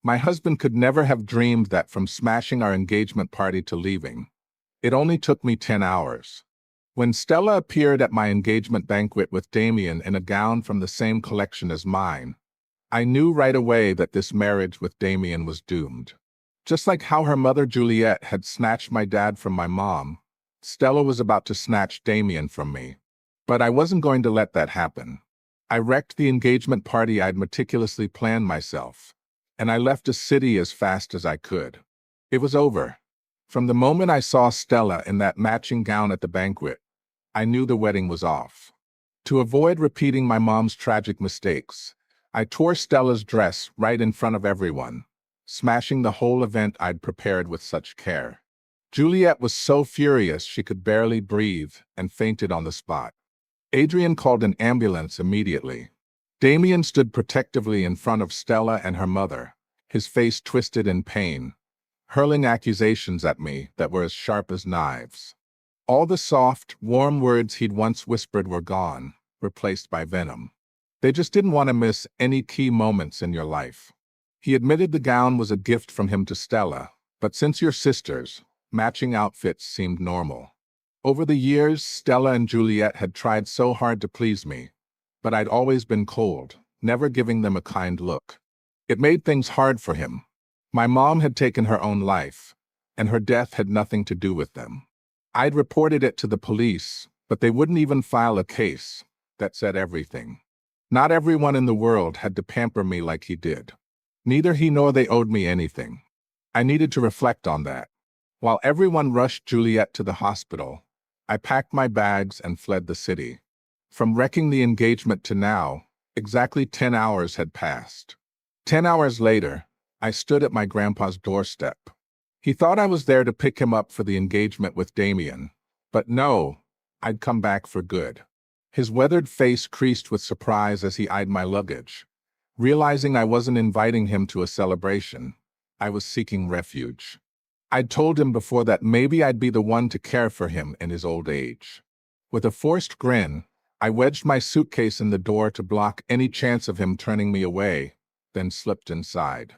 My husband could never have dreamed that from smashing our engagement party to leaving. It only took me 10 hours. When Stella appeared at my engagement banquet with Damien in a gown from the same collection as mine, I knew right away that this marriage with Damien was doomed. Just like how her mother Juliet had snatched my dad from my mom, Stella was about to snatch Damien from me. But I wasn't going to let that happen. I wrecked the engagement party I'd meticulously planned myself, and I left the city as fast as I could. It was over. From the moment I saw Stella in that matching gown at the banquet, I knew the wedding was off. To avoid repeating my mom's tragic mistakes, I tore Stella's dress right in front of everyone, smashing the whole event I'd prepared with such care. Juliet was so furious she could barely breathe and fainted on the spot. Adrian called an ambulance immediately. Damien stood protectively in front of Stella and her mother, his face twisted in pain, hurling accusations at me that were as sharp as knives. All the soft, warm words he'd once whispered were gone, replaced by venom. They just didn't want to miss any key moments in your life. He admitted the gown was a gift from him to Stella, but since you're sisters, matching outfits seemed normal. Over the years, Stella and Juliet had tried so hard to please me, but I'd always been cold, never giving them a kind look. It made things hard for him. My mom had taken her own life, and her death had nothing to do with them. I'd reported it to the police, but they wouldn't even file a case. That said everything. Not everyone in the world had to pamper me like he did. Neither he nor they owed me anything. I needed to reflect on that. While everyone rushed Juliet to the hospital, I packed my bags and fled the city. From wrecking the engagement to now, exactly 10 hours had passed. 10 hours later, I stood at my grandpa's doorstep. He thought I was there to pick him up for the engagement with Damien, but no, I'd come back for good. His weathered face creased with surprise as he eyed my luggage. Realizing I wasn't inviting him to a celebration, I was seeking refuge. I'd told him before that maybe I'd be the one to care for him in his old age. With a forced grin, I wedged my suitcase in the door to block any chance of him turning me away, then slipped inside.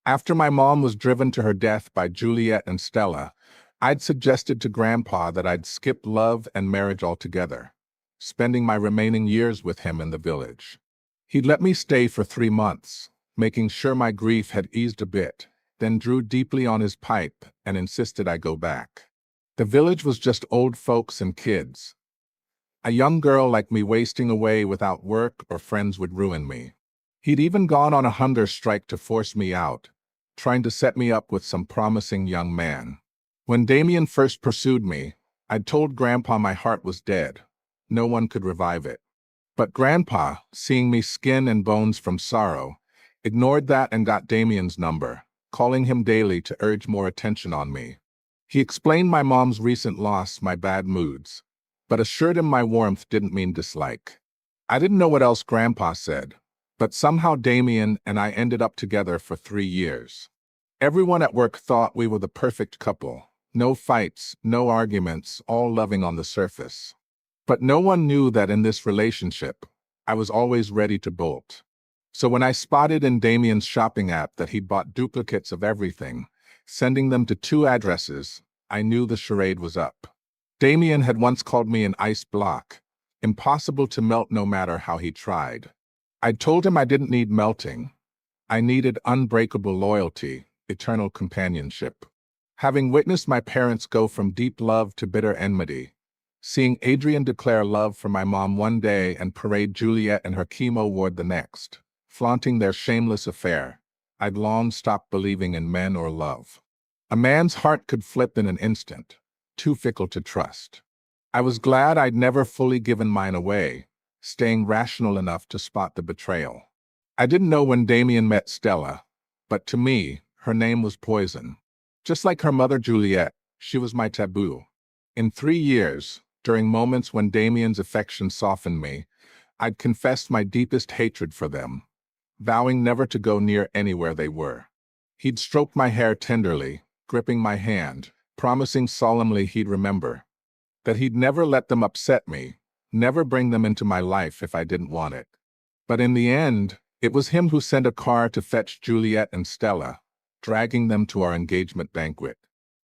After my mom was driven to her death by Juliet and Stella, I'd suggested to Grandpa that I'd skip love and marriage altogether, spending my remaining years with him in the village. He'd let me stay for 3 months, making sure my grief had eased a bit, then drew deeply on his pipe and insisted I go back. The village was just old folks and kids. A young girl like me wasting away without work or friends would ruin me. He'd even gone on a hunger strike to force me out, trying to set me up with some promising young man. When Damien first pursued me, I'd told Grandpa my heart was dead. No one could revive it. But Grandpa, seeing me skin and bones from sorrow, ignored that and got Damien's number, calling him daily to urge more attention on me. He explained my mom's recent loss, my bad moods, but assured him my warmth didn't mean dislike. I didn't know what else Grandpa said, but somehow Damien and I ended up together for 3 years. Everyone at work thought we were the perfect couple. No fights, no arguments, all loving on the surface. But no one knew that in this relationship, I was always ready to bolt. So when I spotted in Damien's shopping app that he'd bought duplicates of everything, sending them to 2 addresses, I knew the charade was up. Damien had once called me an ice block, impossible to melt no matter how he tried. I'd told him I didn't need melting. I needed unbreakable loyalty, eternal companionship. Having witnessed my parents go from deep love to bitter enmity, seeing Adrian declare love for my mom one day and parade Juliet and her chemo ward the next, flaunting their shameless affair, I'd long stopped believing in men or love. A man's heart could flip in an instant, too fickle to trust. I was glad I'd never fully given mine away, staying rational enough to spot the betrayal. I didn't know when Damien met Stella, but to me, her name was poison. Just like her mother Juliet, she was my taboo. In 3 years, during moments when Damien's affection softened me, I'd confessed my deepest hatred for them, vowing never to go near anywhere they were. He'd stroke my hair tenderly, gripping my hand, promising solemnly he'd remember, that he'd never let them upset me, never bring them into my life if I didn't want it. But in the end, It was him who sent a car to fetch Juliet and Stella, dragging them to our engagement banquet.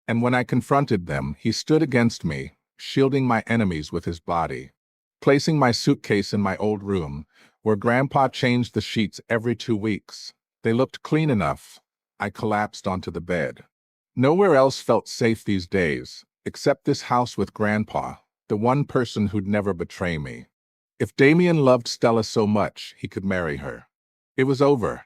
And when I confronted them, he stood against me, shielding my enemies with his body. Placing my suitcase in my old room, where Grandpa changed the sheets every 2 weeks. They looked clean enough. I collapsed onto the bed. Nowhere else felt safe these days, except this house with Grandpa, the one person who'd never betray me. If Damien loved Stella so much, he could marry her. It was over.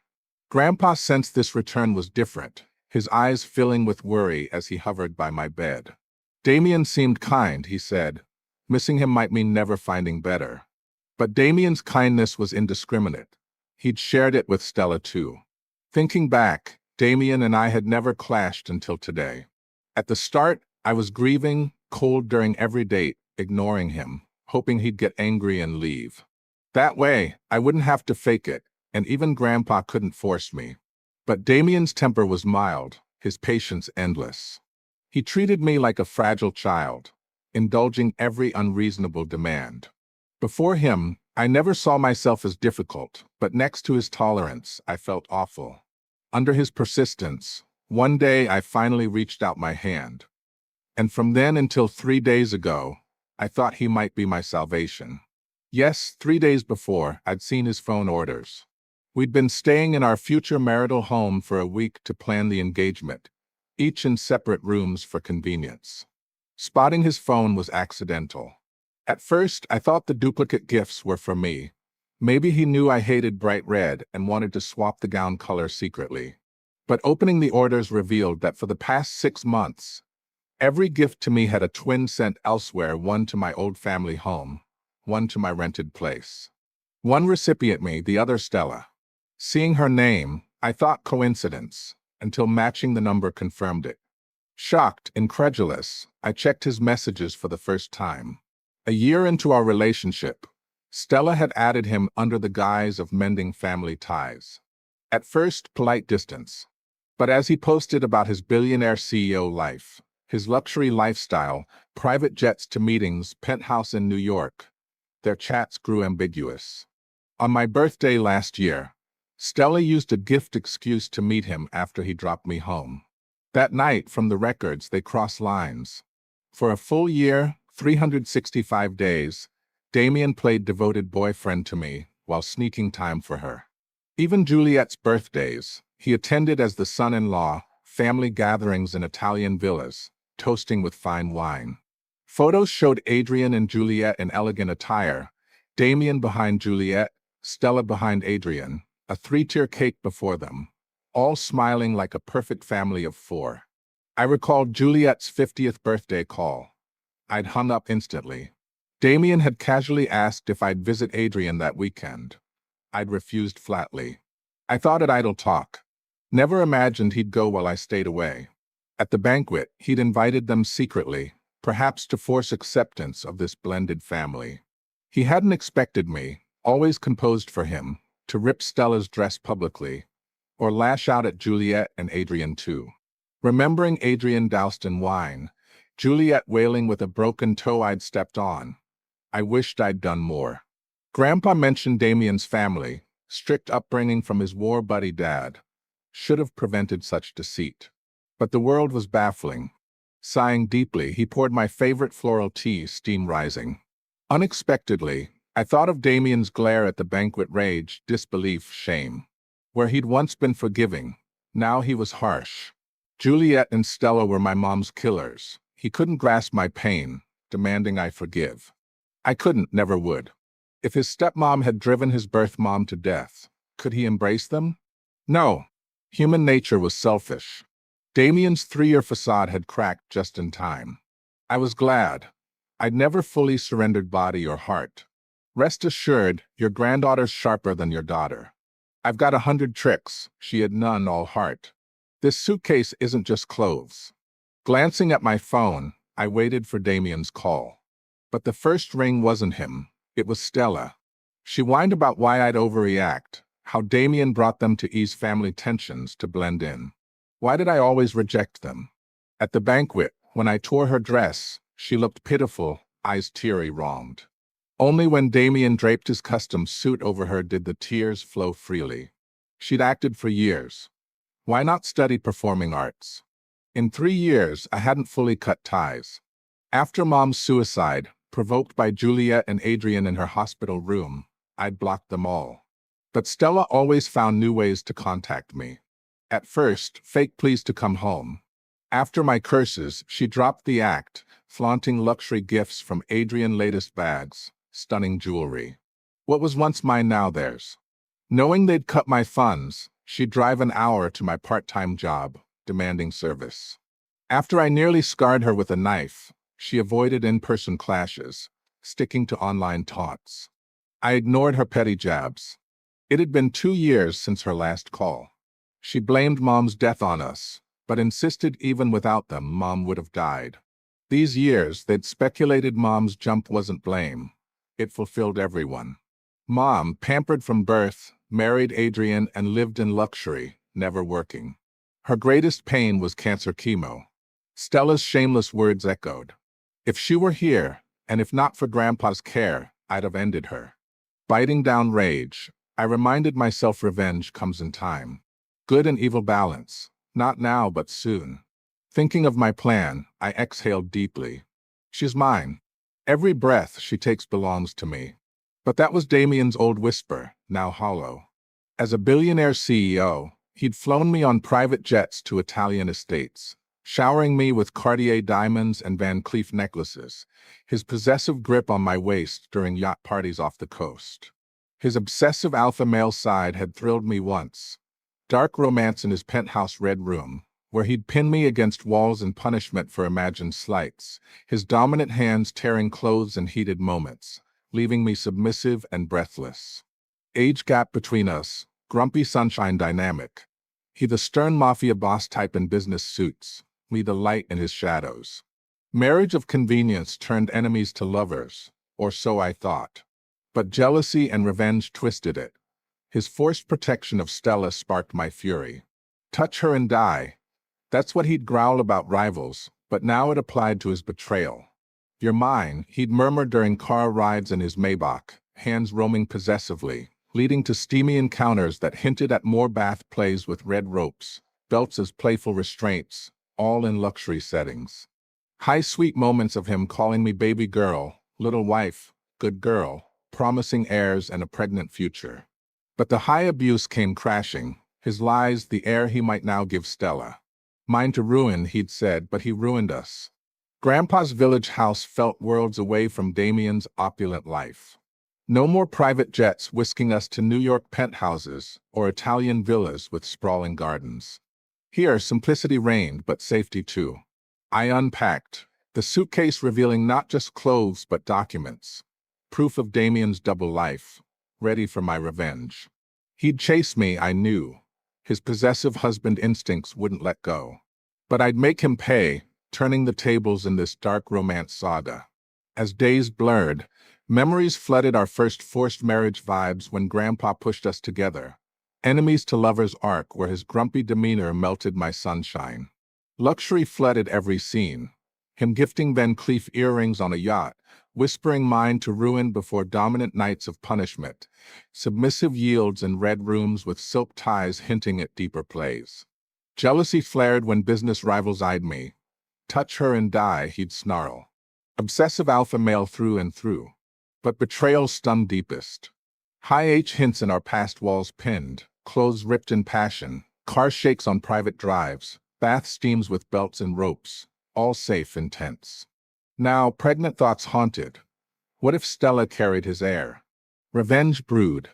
Grandpa sensed this return was different, his eyes filling with worry as he hovered by my bed. Damien seemed kind, he said. Missing him might mean never finding better. But Damien's kindness was indiscriminate. He'd shared it with Stella too. Thinking back, Damien and I had never clashed until today. At the start, I was grieving, cold during every date, ignoring him, hoping he'd get angry and leave. That way, I wouldn't have to fake it, and even Grandpa couldn't force me. But Damien's temper was mild, his patience endless. He treated me like a fragile child, indulging every unreasonable demand. Before him, I never saw myself as difficult, but next to his tolerance, I felt awful. Under his persistence, one day I finally reached out my hand. And from then until 3 days ago, I thought he might be my salvation. Yes, 3 days before, I'd seen his phone orders. We'd been staying in our future marital home for a week to plan the engagement, each in separate rooms for convenience. Spotting his phone was accidental. At first, I thought the duplicate gifts were for me. Maybe he knew I hated bright red and wanted to swap the gown color secretly. But opening the orders revealed that for the past 6 months, every gift to me had a twin sent elsewhere, one to my old family home, one to my rented place. One recipient me, the other Stella. Seeing her name, I thought coincidence, until matching the number confirmed it. Shocked, incredulous, I checked his messages for the first time. A year into our relationship, Stella had added him under the guise of mending family ties. At first, polite distance. But as he posted about his billionaire CEO life, his luxury lifestyle, private jets to meetings, penthouse in New York, their chats grew ambiguous. On my birthday last year, Stella used a gift excuse to meet him after he dropped me home. That night, from the records, they crossed lines. For a full year, 365 days, Damien played devoted boyfriend to me while sneaking time for her. Even Juliet's birthdays, he attended as the son-in-law, family gatherings in Italian villas, toasting with fine wine. Photos showed Adrian and Juliet in elegant attire, Damien behind Juliet, Stella behind Adrian, a 3-tier cake before them, all smiling like a perfect family of 4. I recalled Juliet's 50th birthday call. I'd hung up instantly. Damien had casually asked if I'd visit Adrian that weekend. I'd refused flatly. I thought it idle talk. Never imagined he'd go while I stayed away. At the banquet, he'd invited them secretly, perhaps to force acceptance of this blended family. He hadn't expected me, always composed for him, to rip Stella's dress publicly, or lash out at Juliet and Adrian too. Remembering Adrian doused in wine, Juliet wailing with a broken toe I'd stepped on, I wished I'd done more. Grandpa mentioned Damien's family, strict upbringing from his war buddy dad. Should have prevented such deceit. But the world was baffling. Sighing deeply, he poured my favorite floral tea, steam rising. Unexpectedly, I thought of Damien's glare at the banquet, rage, disbelief, shame. Where he'd once been forgiving, now he was harsh. Juliet and Stella were my mom's killers. He couldn't grasp my pain, demanding I forgive. I couldn't, never would. If his stepmom had driven his birth mom to death, could he embrace them? No. Human nature was selfish. Damien's 3-year facade had cracked just in time. I was glad. I'd never fully surrendered body or heart. Rest assured, your granddaughter's sharper than your daughter. I've got 100 tricks, she had none, all heart. This suitcase isn't just clothes. Glancing at my phone, I waited for Damien's call. But the first ring wasn't him, it was Stella. She whined about why I'd overreact, how Damien brought them to ease family tensions to blend in. Why did I always reject them? At the banquet, when I tore her dress, she looked pitiful, eyes teary, wronged. Only when Damien draped his custom suit over her did the tears flow freely. She'd acted for years. Why not study performing arts? In 3 years, I hadn't fully cut ties. After Mom's suicide, provoked by Juliet and Adrian in her hospital room, I'd blocked them all. But Stella always found new ways to contact me. At first, fake pleas to come home. After my curses, she dropped the act, flaunting luxury gifts from Adrian's latest bags, stunning jewelry. What was once mine now theirs. Knowing they'd cut my funds, she'd drive an hour to my part-time job, demanding service. After I nearly scarred her with a knife, she avoided in-person clashes, sticking to online taunts. I ignored her petty jabs. It had been 2 years since her last call. She blamed Mom's death on us, but insisted even without them, Mom would have died. These years, they'd speculated Mom's jump wasn't blame. It fulfilled everyone. Mom, pampered from birth, married Adrian and lived in luxury, never working. Her greatest pain was cancer chemo. Stella's shameless words echoed. If she were here, and if not for Grandpa's care, I'd have ended her. Biting down rage, I reminded myself revenge comes in time. Good and evil balance. Not now, but soon. Thinking of my plan, I exhaled deeply. She's mine. Every breath she takes belongs to me. But that was Damien's old whisper, now hollow. As a billionaire CEO, he'd flown me on private jets to Italian estates, showering me with Cartier diamonds and Van Cleef necklaces, his possessive grip on my waist during yacht parties off the coast. His obsessive alpha male side had thrilled me once. Dark romance in his penthouse red room, where he'd pin me against walls in punishment for imagined slights, his dominant hands tearing clothes in heated moments, leaving me submissive and breathless. Age gap between us, grumpy sunshine dynamic. He the stern mafia boss type in business suits, me the light in his shadows. Marriage of convenience turned enemies to lovers, or so I thought. But jealousy and revenge twisted it. His forced protection of Stella sparked my fury. Touch her and die. That's what he'd growl about rivals, but now it applied to his betrayal. You're mine, he'd murmur during car rides in his Maybach, hands roaming possessively, leading to steamy encounters that hinted at more bath plays with red ropes, belts as playful restraints, all in luxury settings. High sweet moments of him calling me baby girl, little wife, good girl, promising heirs and a pregnant future. But the high abuse came crashing, his lies the heir he might now give Stella. Mine to ruin, he'd said, but he ruined us. Grandpa's village house felt worlds away from Damien's opulent life. No more private jets whisking us to New York penthouses or Italian villas with sprawling gardens. Here, simplicity reigned, but safety too. I unpacked, the suitcase revealing not just clothes but documents. Proof of Damien's double life, ready for my revenge. He'd chase me, I knew. His possessive husband instincts wouldn't let go. But I'd make him pay, turning the tables in this dark romance saga. As days blurred, memories flooded our first forced marriage vibes when Grandpa pushed us together. Enemies to lovers arc where his grumpy demeanor melted my sunshine. Luxury flooded every scene. Him gifting Van Cleef earrings on a yacht, whispering mine to ruin before dominant nights of punishment, submissive yields in red rooms with silk ties hinting at deeper plays. Jealousy flared when business rivals eyed me. Touch her and die, he'd snarl. Obsessive alpha male through and through. But betrayal stung deepest. High H hints in our past walls pinned, clothes ripped in passion, car shakes on private drives, bath steams with belts and ropes, all safe and tense. Now, pregnant thoughts haunted. What if Stella carried his heir? Revenge brewed.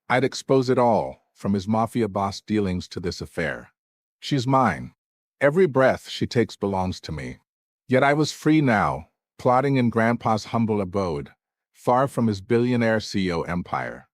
I'd expose it all, from his mafia boss dealings to this affair. She's mine. Every breath she takes belongs to me. Yet I was free now, plotting in Grandpa's humble abode, far from his billionaire CEO empire.